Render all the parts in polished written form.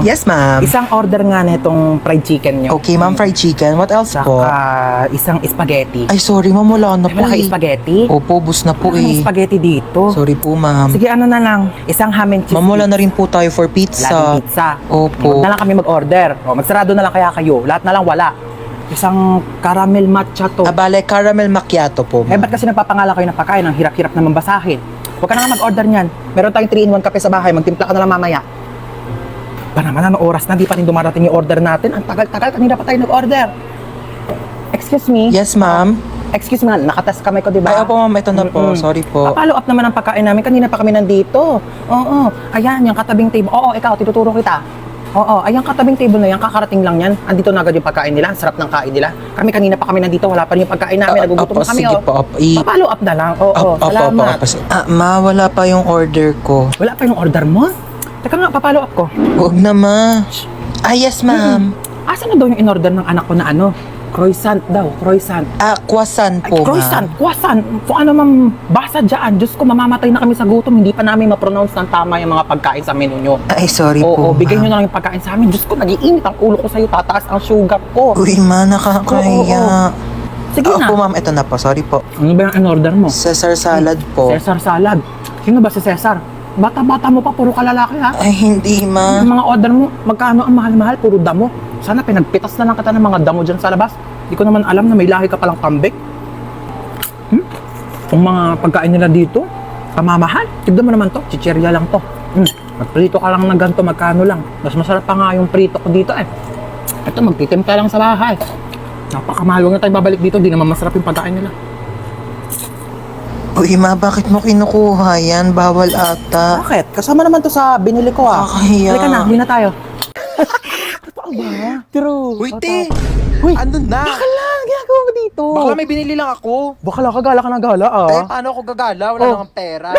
Yes, ma'am. Isang order nga na itong fried chicken nyo. Okay, ma'am, fried chicken. What else po? Saka isang spaghetti. Ay, sorry, ma'am. Wala na po Wala kayo eh. spaghetti? Opo, bus na po Wala kang eh. spaghetti dito. Sorry po, ma'am. Sige, ano na lang. Isang ham and cheese. Ma'am, wala na rin po tayo for pizza. Laging pizza. Opo. Huwag na lang kami mag-order. O, magsarado na lang kaya kayo. Lahat na lang wala. Isang caramel matcha to. Abale, caramel macchiato po, Eh, ma'am. ba't kasi nagpapangala kayo ng pagkain? Ang hirap-hirap naman basahin. Huwag ka na nga mag-order niyan. Meron tayong 3-in-1 kape sa bahay. Magtimpla ka na lang mamaya. Ba naman, anong oras na? Di pa rin dumarating yung order natin. Ang tagal-tagal. Kanina pa tayo nag-order. Excuse me? Yes, ma'am. Excuse me, nakatas kamay ko, di ba? Ay, opo, ma'am. Ito na po. Mm-mm. Sorry po. Follow up naman ang pagkain namin. Kanina pa kami nandito. Oo. Ayan, yung katabing table. Oo, ikaw, tinuturo kita. Oo, ayan katabing table na yan. Kakarating lang yan. Andito na agad yung pagkain nila. Sarap ng kain nila. Kami kanina pa kami nandito. Wala pa rin yung pagkain namin. Nagugutom Opo, na kami. sige Oh. po. Opo. Follow up na lang. Oo, Opo, salamat. Ma, wala pa yung order ko. Wala pa yung order mo? Teka nga, papalo up ko. Huwag na, ma. Ah, yes, ma'am. Asa na daw yung in-order ng anak ko na ano? Croissant daw, croissant. Ah, croissant Ay, po, croissant, ma'am. croissant. Kung ano mang basa dyan, Diyos ko, mamamatay na kami sa gutom. Hindi pa namin ma-pronounce ng tama yung mga pagkain sa menu nyo. Ay, sorry po, Oo, bigay ma'am. nyo na lang yung pagkain sa amin. Diyos ko, nag-iinit ang ulo ko sa'yo. Tataas ang sugar ko. Uy, ma, nakakahiya. Sige na. Opo, ma'am. Ito na po. Sorry po. Ano ba yung in-order mo? Caesar salad po. Cesar salad. Sino ba si Cesar? Bata-bata mo pa, puro kalalaki ha? Ay, hindi, ma. Yung mga order mo, magkano ang mahal-mahal, puro damo. Sana pinagpitas na lang kita ng mga damo dyan sa labas. Hindi ko naman alam na may lahi ka palang kambing. Kung mga pagkain nila dito, kamamahal. Tignan mo naman to, chichirya lang to. Magprito ka lang ng ganito, magkano lang. Mas masarap pa nga yung prito ko dito eh. Ito, magtitimka lang sa bahay. Napakamahal, huwag na tayo babalik dito, di naman masarap yung pagkain nila. Uy, ma, bakit mo kinukuha yan? Bawal ata. Bakit? Kasama naman to sa binili ko ah. Kakahiya. Halika na, hindi na tayo. Totoo ba? True. Uy, te. Uy, Ano na? baka lang, ginagawa mo dito. Baka may binili lang ako. Baka lang, kagala ka ng gala ah. Eh, paano ako gagala? Wala Oh. namang pera.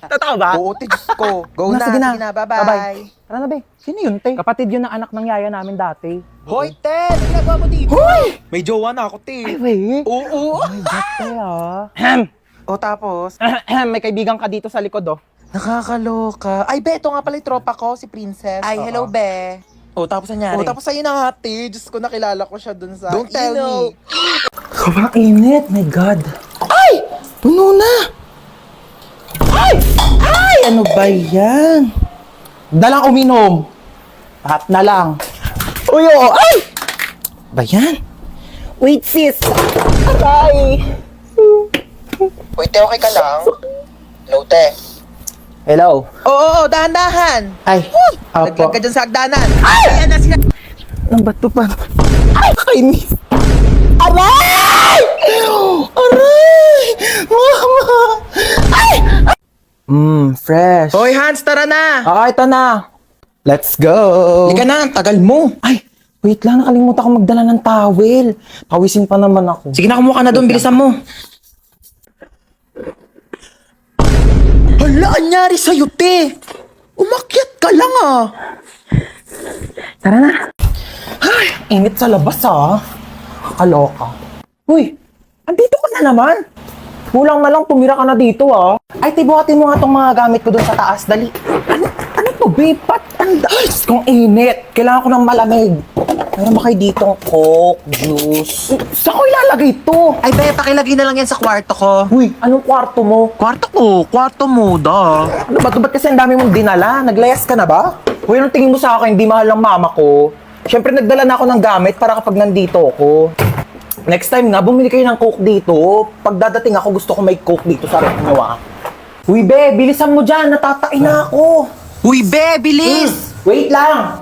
Totoo ba? Oo, te, Diyos ko. Go na, Sige sige na. Bye-bye. Tara na, be. Sino yun, te? Kapatid yun ng anak ng yaya namin dati. Hoy, te! Ano ginagawa mo dito? Hoy! May jowa na ako, te. Ay, wait. Oo. Ay, ba't te ah? O, tapos? May kaibigan ka dito sa likod oh. Nakakaloka. Ay, be, ito nga pala yung tropa ko, si Princess. Ay, hello, be. O, tapos nangyari? O, tapos sa'yo na nga, te. Diyos ko, nakilala ko siya dun sa... Don't tell me. Sobrang init, my God. Ay! Puno na! Ay! Ay! Ano ba yan? Dalang uminom. Lahat na lang. Uy, oo! Ay! Ba yan? Wait, sis! Aray! Uy, te, okay ka lang? Hello, te. Hello? Oo, dahan-dahan. Ay, Naglag ka dyan sa hagdanan. Ay! Ayan na sila. Ang bato pa. Ay, kainis! Aray! Aray! Mama! Ay! Fresh. Hoy, Hans, tara na. Ito na. Let's go. Halika na, ang tagal mo. Ay, wait lang. Nakalimutan ko magdala ng towel. Pawisin pa naman ako. Sige na, kumuha ka na doon, bilisan mo. Hala, anyari sa'yo, te? Umakyat ka lang, ah. Tara na. Ay, init sa labas ah. Kaloka. Uy, andito ka na naman. Kulang na lang tumira ka na dito ah. Ay, tibuhatin mo nga tong mga gamit ko dun sa taas. Dali. Ano to, babe? Ba't ay, kung init. Kailangan ko ng malamig. Meron ba kayo ditong Coke, juice? Saan ko ilalagay to? Ay, be, pakilagay na lang yan sa kwarto ko. Uy, anong kwarto mo? Kwarto mo, da. Ano ba? Ba't kasi ang dami mong dinala? Naglayas ka na ba? Uy, anong tingin mo sa akin? Hindi mahal ng mama ko. Siyempre, nagdala na ako ng gamit para kapag nandito ako. Next time nga, bumili kayo ng Coke dito. Pag dadating ako, gusto ko may Coke dito sa rep nyo, ah. Uy, be, bilisan mo dyan. Natatain na ako. Uy, be, bilis! Wait lang.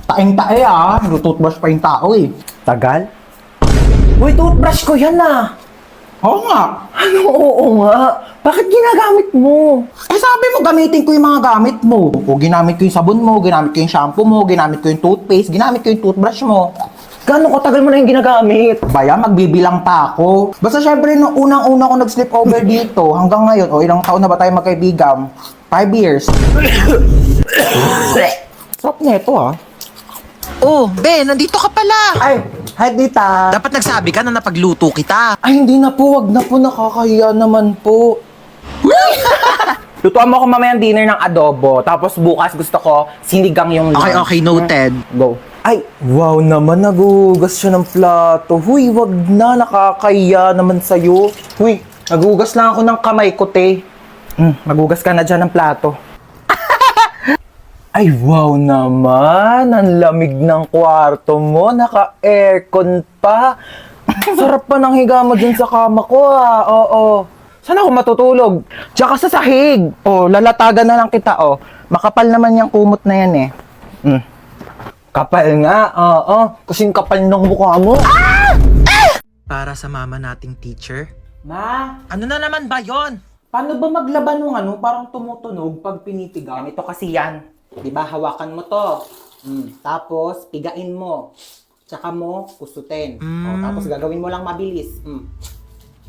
Taing-tae, ah. Nag-toothbrush pa yung tao, eh. Tagal? Uy, toothbrush ko yan, ah. Oo nga. Ano, oo nga? Bakit ginagamit mo? Eh, sabi mo, gamitin ko yung mga gamit mo. O, ginamit ko yung sabon mo, ginamit ko yung shampoo mo, ginamit ko yung toothpaste, ginamit ko yung toothbrush mo. Gano'ng katagal mo na yung ginagamit? Baya, magbibilang pa ako. Basta syempre, nung unang-una ko nag-sleep over dito, hanggang ngayon, o ilang taon na ba tayo magkaibigan? 5 years. Sarap neto, ah. Oh, be, nandito ka pala. Ay, hi, Dita. Dapat nagsabi ka na napagluto kita. Ay, hindi na po. Wag na po. Nakakahiya naman po. Lutuan mo ako mamayang dinner ng adobo. Tapos bukas gusto ko sinigang yung lunch. noted. Go. Ay, wow naman, nagugas siya ng plato. Huy, wag na, nakakaya naman sa'yo. Huy, nagugas lang ako ng kamay ko, te. Magugas ka na dyan ng plato. Ay, wow naman, ang lamig ng kwarto mo, naka-aircon pa. Sarap pa ng higa mo dyan sa kama ko, ah. Oo. Saan ako matutulog? Tsaka sa sahig. Oh, lalatagan na lang kita, oh. Makapal naman yung kumot na yan, eh. Kapal nga, oo. Kasing kapal ng mukha mo. Para sa mama nating teacher. Ma, Ano na naman ba yon? paano ba maglaban ng parang tumutunog pag pinitigan? Ito kasi yan. Di ba, hawakan mo to. Tapos, pigain mo. Tsaka mo, kusutin. O, tapos gagawin mo lang mabilis.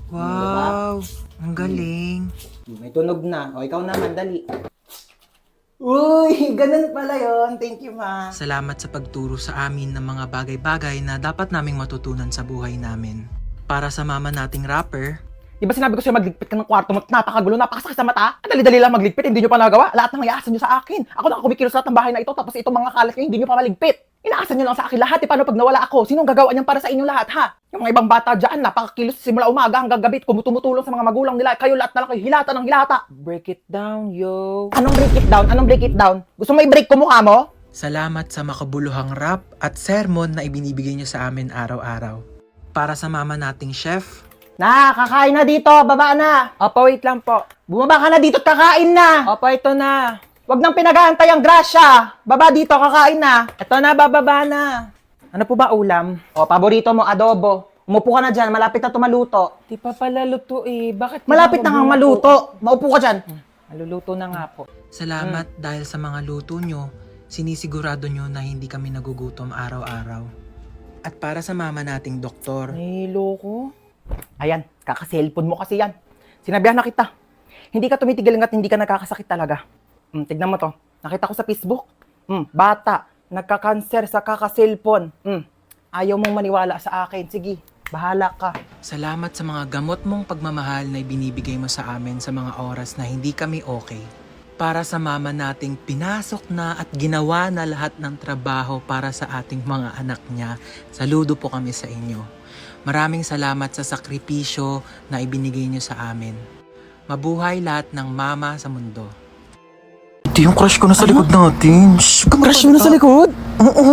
Wow, ang galing. May tunog na. O, ikaw naman, dali. Uy, ganun pala yon. Thank you, ma. Salamat sa pagturo sa amin ng mga bagay-bagay na dapat naming matutunan sa buhay namin. Para sa mama nating rapper, Di ba sinabi ko sa'yo magligpit ka ng kwarto mo? Napakagulo, napakasakit sa mata. Ang dali-dali lang magligpit, hindi nyo pa nagawa. Lahat ng iaasan nyo sa akin. Ako na kumikilos lahat ng bahay na ito, tapos itong mga kalat nyo, hindi nyo pa maligpit. Inaasan nyo lang sa akin lahat. Paano pag nawala ako? Sinong gagawa niyan para sa inyo lahat, ha? Yung mga ibang bata dyan, napakakilos simula umaga hanggang gabi, tumutulong sa mga magulang nila. Kayo lahat na lang kayo, hilata ng hilata. Break it down, yo. Anong break it down? Anong break it down? Gusto mo i-break ko mukha mo? salamat sa makabuluhang rap at sermon na ibinibigay niyo sa amin araw-araw. Para sa mama nating chef, Kakain na dito, baba na. Opo, wait lang po. Bumaba ka na dito at kakain na. Opo, ito na. Huwag nang pinag-aantay ang grasya. Baba dito, kakain na. Ito na, bababa na. Ano po ba ulam? O, paborito mo, adobo. Umupo ka na dyan, malapit na tumaluto. Di pa pala luto eh. Bakit Malapit na kang maluto. Maupo ka dyan. Maluluto na nga po. salamat dahil sa mga luto nyo, sinisigurado nyo na hindi kami nagugutom araw-araw. At para sa mama nating doktor, Nahilo ko. Ayan, kaka-cellphone mo kasi yan. Sinabihan na kita. Hindi ka tumitigil hanggat hindi ka nagkakasakit talaga. Tignan mo to. Nakita ko sa Facebook. Bata, nagka-cancer sa kaka-cellphone. Ayaw mong maniwala sa akin. Sige, bahala ka. salamat sa mga gamot mong pagmamahal na ibinibigay mo sa amin sa mga oras na hindi kami okay. Para sa mama nating pinasok na at ginawa na lahat ng trabaho para sa ating mga anak niya, saludo po kami sa inyo. Maraming salamat sa sakripisyo na ibinigay niyo sa amin. Mabuhay lahat ng mama sa mundo. Ito yung crush ko na sa likod natin. Shhh, Crush mo na sa likod?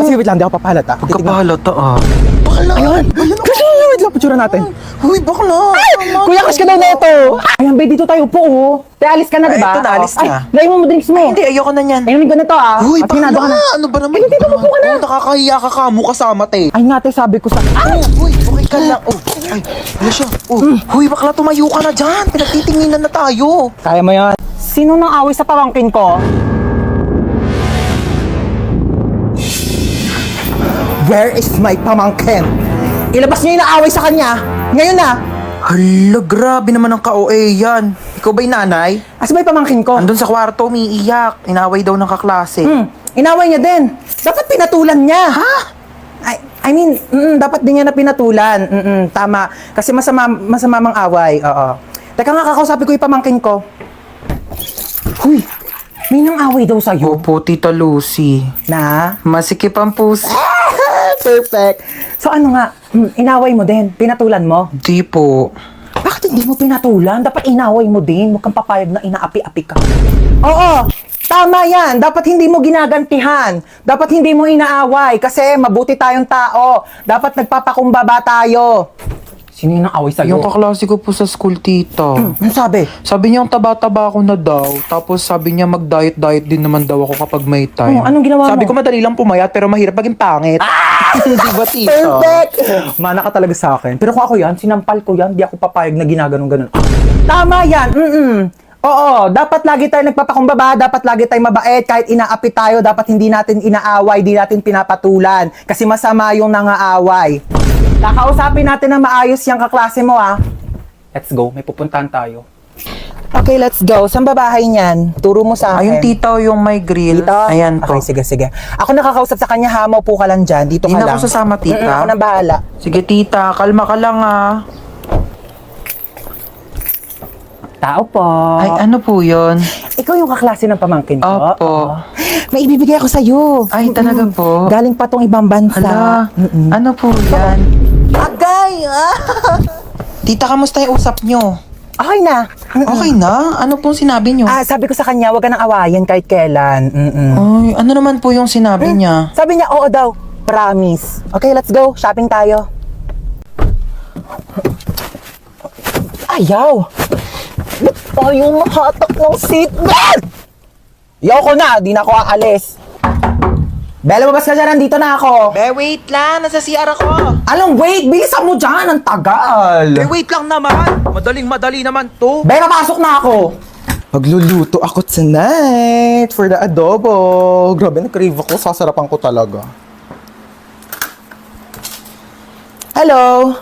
Sige, wait lang. Di ako papahalata. Pagkapahalata ah. Bakla! Ayun! Crush mo na! Wait lang, picture natin. Uy, bakla! Kuya, crush ka daw na ito! Ayan, babe, dito tayo po, oh. Te, alis ka na, Ay, diba? ito na, alis na. Ay, mo drinks mo. Hindi, ayoko na yan. Inumin ko na to, ah. Uy, At hinado ka bakla! na. Ano ba naman? Ay, dito, upo ka na. Oh, nakakahiya ka ka mo kasama, te. Ay, nga, te, sabi ko sa... Ay! Uy, okay ka lang. Oh, ay, ano siya? Oh, huy, bakla, tumayo ka na dyan. Pinagtitinginan na tayo. Kaya mo yan. Sino nang away sa pamangkin ko? Where is my pamangkin? Ilabas niyo yung naaway sa kanya. Ngayon na. Hala, grabe naman ang ka-OA yan. Ikaw ba'y nanay? Asa ba yung pamangkin ko? Andun sa kwarto, umiiyak. Inaway daw ng kaklase. Inaway niya din. Dapat pinatulan niya. Ha? I mean, dapat din niya na pinatulan. Tama. Kasi masama mang away. Oo. Teka nga, kakausapin ko yung pamangkin ko. Huy, may nang away daw sa'yo. Opo, Tita Lucy. Na? Masikip ang puso. Perfect. So ano nga, inaway mo din, pinatulan mo. Di po. Bakit hindi mo pinatulan? Dapat inaway mo din. Huwag kang papayag na inaapi-api ka. Oo, tama yan. Dapat hindi mo ginagantihan. Dapat hindi mo inaaway kasi mabuti tayong tao. Dapat nagpapakumbaba tayo. Sino yung naaway sa'yo? Yung kaklase ko po sa school, tita. Ano sabi? Sabi niya, ang taba-taba ko na daw. Tapos sabi niya, mag-diet-diet din naman daw ako kapag may time. Oh, anong ginawa Sabi mo? ko, madali lang pumayat, pero mahirap maging pangit. Di ba, tita? Perfect! Mana ka talaga sa akin. Pero kung ako yan, sinampal ko yan, di ako papayag na ginaganon-ganon. Tama yan! Oo, dapat lagi tayo nagpapakumbaba, dapat lagi tayo mabait, kahit inaapi tayo, dapat hindi natin inaaway, di natin pinapatulan. Kasi masama yung nangaaway. Kakausapin natin na maayos yung kaklase mo, ah. Let's go, may pupuntahan tayo. Okay, let's go. Saan ba bahay niyan? Turo mo sa akin. Ayun, tita, yung may grill. Dito? Ayan po. Okay, sige. Ako nakakausap sa kanya, ha? Maupo ka lang dyan. Dito Di ka na lang. ako sasama, tita. Ako na bahala. Sige, tita, kalma ka lang, ah. Tao po. Ay, ano po yun? ikaw yung kaklase ng pamangkin ko? Opo. May ibibigay ako sa'yo. Ay, talaga po? Galing pa tong ibang bansa. Hala, ano po yan? Agay! Tita, kamusta yung usap nyo? Okay na. Okay na? Ano pong sinabi nyo? Sabi ko sa kanya, wag ka nang awayan kahit kailan. Ay, ano naman po yung sinabi niya? Sabi niya, oo daw. Promise. Okay, let's go. Shopping tayo. Ayaw! Ba't tayo mahatak ng seatbelt? Yaw ko na, di na ako aalis. Bella, mabas ka dyan, nandito na ako. Wait lang, nasa CR ako. Anong wait? Bilisan mo dyan, ang tagal. Wait lang naman. Madaling-madali naman to. Bella, pasok na ako. Magluluto ako tonight for the adobo. Grabe, na-crave ako. Sasarapan ko talaga. Hello?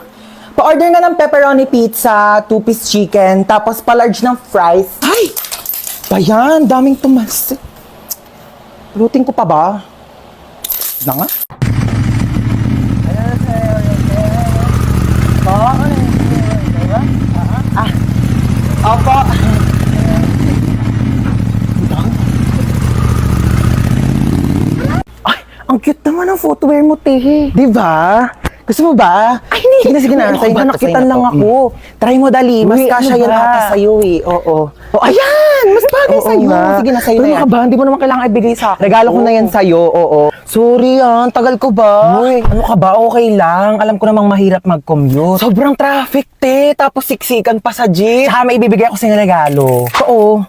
Pa-order nga ng pepperoni pizza, 2-piece chicken, tapos pa-large ng fries. Ay! Bayan, daming tumas. Lutin ko pa ba? Na nga? Opo. Ay, ang cute naman ang footwear mo, Tehe. Di ba? Gusto mo ba? Ay, hindi. Sige na, sa'yo na nakitan lang ako. Try mo, dali. Mas Uy, kasya ano yan ba? ata sa'yo eh. Oo. Oh, ayan! Mas bagay Oo sa'yo. nga. Sige na, sa'yo Ano na yan. ka ba? Hindi mo naman kailangan ibigay sa akin. Regalo ko na yan sa'yo, oo. Sorry tagal ko ba? Uy, ano ka ba? Okay lang. Alam ko namang mahirap mag-commute. Sobrang traffic, te. Tapos siksikan pa sa jeep. Saka may ibibigay ako sa'yo ng regalo. Oo.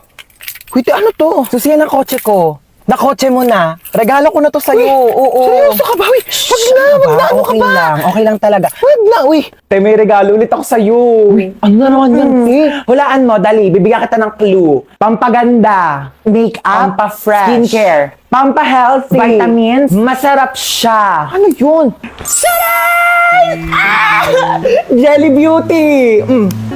Uy, te, ano to? Susiyan ng kotse ko. Nakotse mo na. Regalo ko na to sa'yo. Oo. Seryoso ka ba? Uy, wag na, wag na. Ano ka Okay ba? lang. Okay lang talaga. Wag na, uy. Te, may regalo ulit ako sa'yo. Ano na naman yan, te? Hulaan mo, dali. Bibigyan kita ng clue. Pampaganda. Make-up. Pampa-fresh. Skincare. Pampa-healthy. Vitamins. Masarap siya. Ano yun? Jelly Beauty!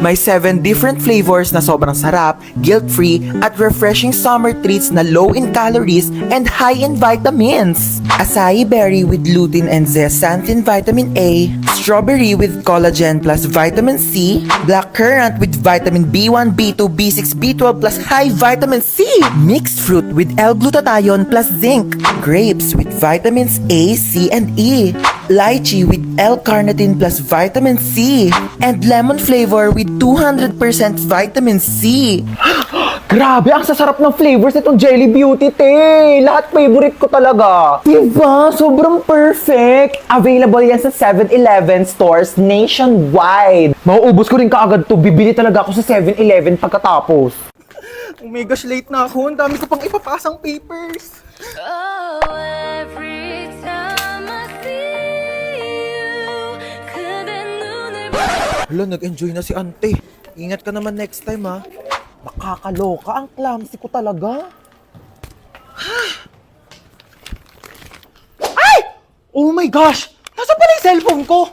May 7 different flavors na sobrang sarap, guilt-free, at refreshing summer treats na low in calories and high in vitamins. Acai berry with lutein and zeaxanthin vitamin A, strawberry with collagen plus vitamin C, black currant with vitamin B1, B2, B6, B12 plus high vitamin C, mixed fruit with L-glutathione plus zinc, grapes with vitamins A, C, and E, lychee with L-carnitine plus vitamin C, and lemon flavor with 200% vitamin C. Grabe, ang sasarap ng flavors nitong Jelly Beauty, te. Lahat favorite ko talaga. Diba? Sobrang perfect. Available yan sa 7-Eleven stores nationwide. Mauubos ko rin kaagad to. Bibili talaga ako sa 7-Eleven pagkatapos. Oh my gosh, late na ako. Ang dami ko pang ipapasang papers. Oh, every time I see you, 그대 눈을 Hala, nag-enjoy na si ante. Ingat ka naman next time, ha. Nakakaloka. Ang clumsy ko talaga. Ay! Oh my gosh! Nasa pala yung cellphone ko?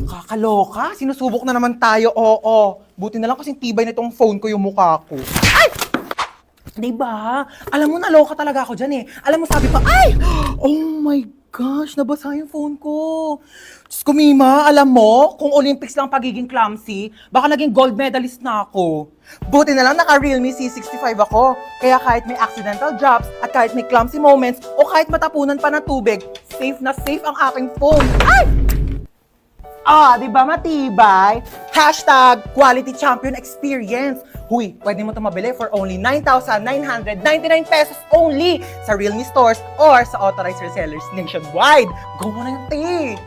Kakaloka? Sinusubok na naman tayo, oo. Buti na lang kasing tibay na itong phone ko yung mukha ko. Diba? Alam mo, naloka talaga ako dyan eh. Alam mo, sabi pa, ay! Oh my gosh, nabasa yung phone ko. Diyos ko, Mima, alam mo, kung Olympics lang pagiging clumsy, baka naging gold medalist na ako. Buti na lang naka-Realme C65 ako. Kaya kahit may accidental drops, at kahit may clumsy moments, o kahit matapunan pa ng tubig, safe na safe ang aking phone. Ay! Di ba matibay? Hashtag quality champion experience. Huy, pwede mo ito mabili for only 9,999 pesos only sa Realme stores or sa authorized resellers nationwide. Go mo na yung tea!